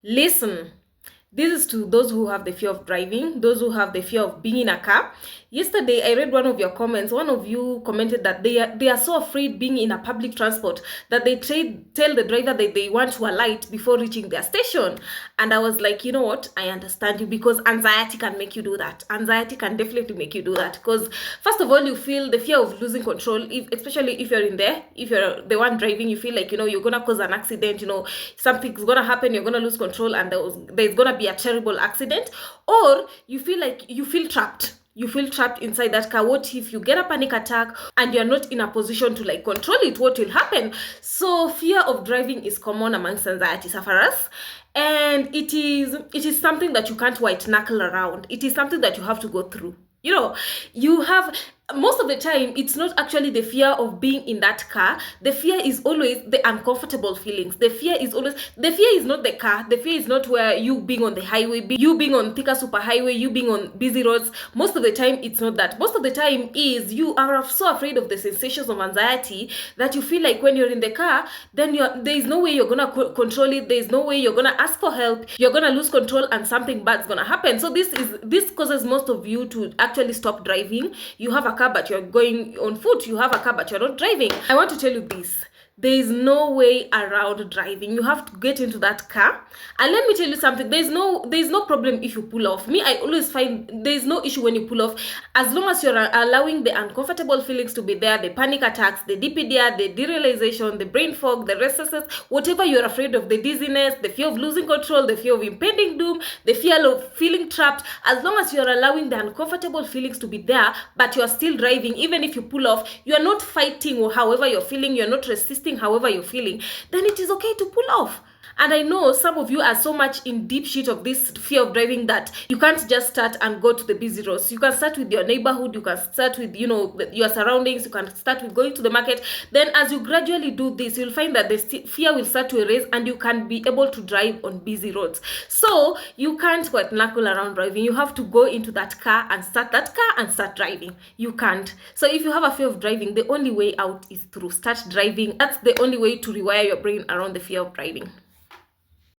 Listen, this is to those who have the fear of driving, those who have the fear of being in a car. Yesterday, I read one of your comments. One of you commented that they are so afraid being in a public transport that they tell the driver that they want to alight before reaching their station. And I was like, you know what? I understand you, because anxiety can make you do that. Anxiety can definitely make you do that, because first of all, you feel the fear of losing control, especially if you're in there, if you're the one driving, you feel like, you're gonna cause an accident, something's gonna happen, you're gonna lose control, and there's gonna be a terrible accident. Or you feel like you feel trapped inside that car. What if you get a panic attack and you're not in a position to control it? What will happen? So fear of driving is common amongst anxiety sufferers, and it is something that you can't white knuckle around. It is something that you have to go through. You have, most of the time, it's not actually the fear of being in that car. The fear is always the uncomfortable feelings. The fear is not the car. The fear is not where you being on the highway, you being on Thika Superhighway, you being on busy roads. Most of the time, it's not that. Most of the time is you are so afraid of the sensations of anxiety that you feel like when you're in the car, then there is no way you're gonna control it. There is no way you're gonna ask for help. You're gonna lose control and something bad's gonna happen. So this causes most of you to actually stop driving. You have a car but you're going on foot. You have a car but you're not driving. I want to tell you this: there is no way around driving. You have to get into that car. And let me tell you something, there's no problem if you pull off. Me, I always find there's no issue when you pull off, as long as you're allowing the uncomfortable feelings to be there, the panic attacks, the DPDR, the derealization, the brain fog, the restlessness, whatever you're afraid of, the dizziness, the fear of losing control, the fear of impending doom, the fear of feeling trapped. As long as you're allowing the uncomfortable feelings to be there, but you're still driving, even if you pull off, you're not fighting or however you're feeling, you're not resisting however you're feeling, then it is okay to pull off. And I know some of you are so much in deep shit of this fear of driving that you can't just start and go to the busy roads. You can start with your neighborhood, you can start with your surroundings, you can start with going to the market. Then as you gradually do this, you'll find that the fear will start to erase and you can be able to drive on busy roads. So you can't white knuckle around driving. You have to go into that car and start driving. You can't. So if you have a fear of driving, the only way out is through start driving. That's the only way to rewire your brain around the fear of driving.